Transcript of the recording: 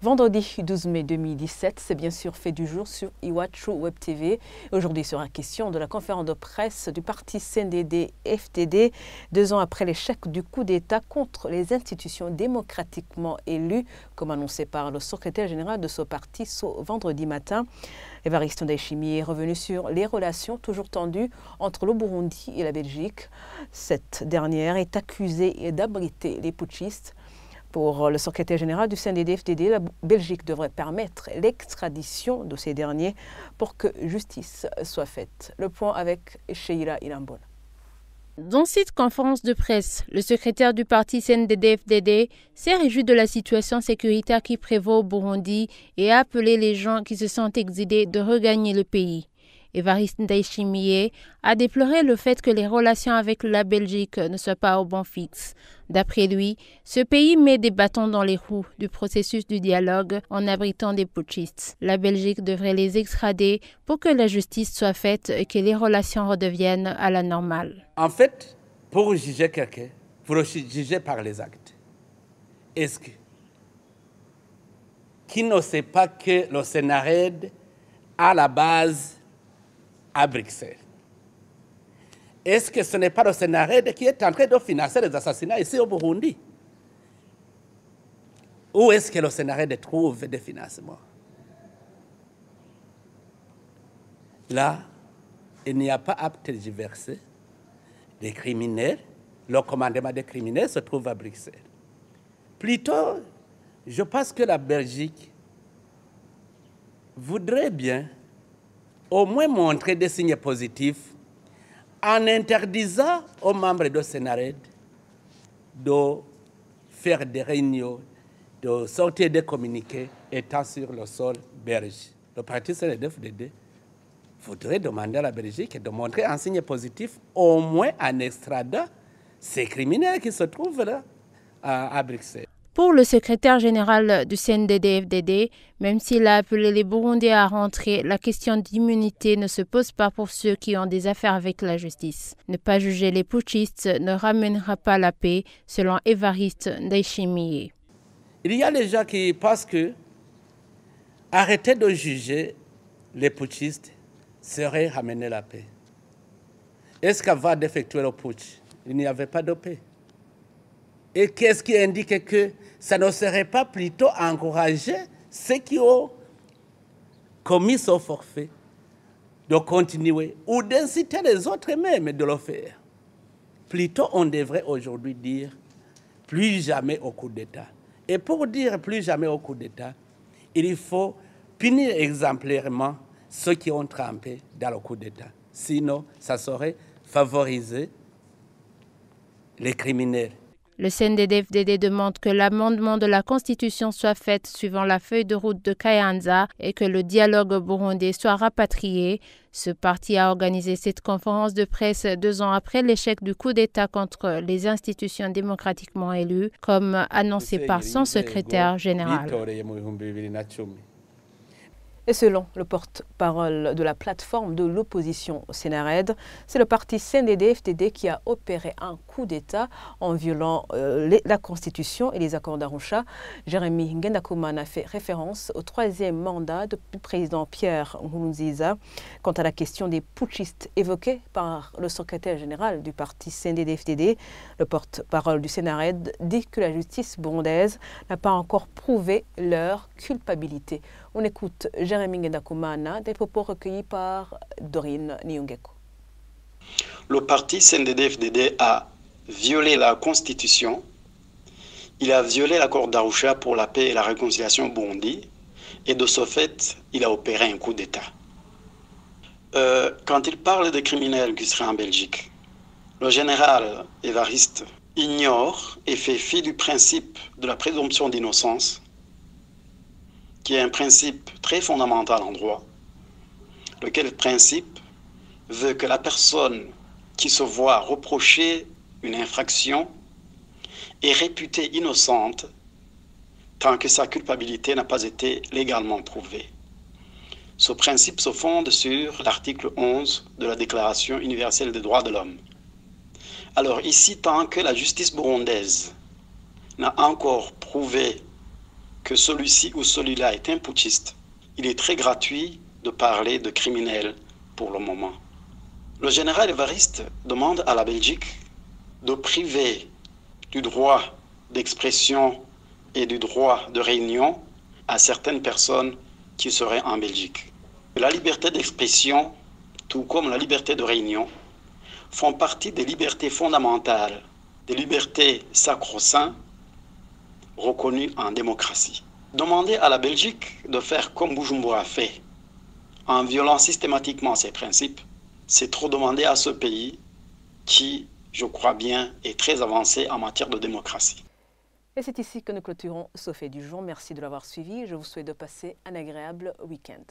Vendredi 12 mai 2017, c'est bien sûr fait du jour sur Iwachu Web TV. Aujourd'hui sera question de la conférence de presse du parti CNDD-FDD, 2 ans après l'échec du coup d'État contre les institutions démocratiquement élues, comme annoncé par le secrétaire général de ce parti ce vendredi matin. Évariste Ndayishimiye est revenu sur les relations toujours tendues entre le Burundi et la Belgique. Cette dernière est accusée d'abriter les putschistes. Pour le secrétaire général du CNDD-FDD, la Belgique devrait permettre l'extradition de ces derniers pour que justice soit faite. Le point avec Sheila Ilambon. Dans cette conférence de presse, le secrétaire du parti CNDD-FDD s'est réjoui de la situation sécuritaire qui prévaut au Burundi et a appelé les gens qui se sont exilés de regagner le pays. Évariste Ndayishimiye a déploré le fait que les relations avec la Belgique ne soient pas au bon fixe. D'après lui, ce pays met des bâtons dans les roues du processus du dialogue en abritant des putschistes. La Belgique devrait les extrader pour que la justice soit faite et que les relations redeviennent à la normale. En fait, pour juger quelqu'un, vous le jugez par les actes. Est-ce que qui ne sait pas que le Sénarède a la base à Bruxelles? Est-ce que ce n'est pas le Sénarède qui est en train de financer les assassinats ici au Burundi? Où est-ce que le Sénarède trouve des financements? Là, il n'y a pas à tergiverser. Les criminels, le commandement des criminels se trouve à Bruxelles. Plutôt, je pense que la Belgique voudrait bien au moins montrer des signes positifs en interdisant aux membres de Sénarède de faire des réunions, de sortir des communiqués étant sur le sol belge. Le parti CNDD-FDD voudrait demander à la Belgique de montrer un signe positif, au moins en extradant ces criminels qui se trouvent là à Bruxelles. Pour le secrétaire général du CNDD-FDD, même s'il a appelé les Burundais à rentrer, la question d'immunité ne se pose pas pour ceux qui ont des affaires avec la justice. Ne pas juger les putschistes ne ramènera pas la paix, selon Évariste Ndayishimiye. Il y a des gens qui pensent que arrêter de juger les putschistes serait ramener la paix. Est-ce qu'avant d'effectuer le putsch, il n'y avait pas de paix? Et qu'est-ce qui indique que ça ne serait pas plutôt encourager ceux qui ont commis ce forfait de continuer ou d'inciter les autres même de le faire? Plutôt, on devrait aujourd'hui dire plus jamais au coup d'État. Et pour dire plus jamais au coup d'État, il faut punir exemplairement ceux qui ont trempé dans le coup d'État. Sinon, ça saurait favoriser les criminels. Le CNDD-FDD demande que l'amendement de la Constitution soit fait suivant la feuille de route de Kayanza et que le dialogue burundais soit rapatrié. Ce parti a organisé cette conférence de presse 2 ans après l'échec du coup d'État contre les institutions démocratiquement élues, comme annoncé par son secrétaire général. Et selon le porte-parole de la plateforme de l'opposition au Sénarède, c'est le parti CNDD-FDD qui a opéré un coup d'État en violant la Constitution et les accords d'Arusha. Jérémy Ngendakumana a fait référence au 3e mandat du président Pierre Nkurunziza. Quant à la question des putschistes évoquée par le secrétaire général du parti CNDD-FDD, le porte-parole du Sénarède dit que la justice burundaise n'a pas encore prouvé leur culpabilité. On écoute Jérémy Ngendakumana, des propos recueillis par Dorine Niungeko. Le parti CNDD-FDD a violé la Constitution, il a violé l'accord d'Arusha pour la paix et la réconciliation au Burundi, et de ce fait, il a opéré un coup d'État. Quand il parle des criminels qui seraient en Belgique, le général Évariste ignore et fait fi du principe de la présomption d'innocence, qui est un principe très fondamental en droit, lequel principe veut que la personne qui se voit reprocher une infraction est réputée innocente tant que sa culpabilité n'a pas été légalement prouvée. Ce principe se fonde sur l'article 11 de la Déclaration universelle des droits de l'homme. Alors ici, tant que la justice burundaise n'a encore prouvé que celui-ci ou celui-là est un putschiste, il est très gratuit de parler de criminels pour le moment. Le général Évariste demande à la Belgique de priver du droit d'expression et du droit de réunion à certaines personnes qui seraient en Belgique. La liberté d'expression, tout comme la liberté de réunion, font partie des libertés fondamentales, des libertés sacro-saintes reconnues en démocratie. Demander à la Belgique de faire comme Bujumbura fait, en violant systématiquement ces principes, c'est trop demander à ce pays qui, je crois bien, est très avancé en matière de démocratie. Et c'est ici que nous clôturons ce fait du jour. Merci de l'avoir suivi. Je vous souhaite de passer un agréable week-end.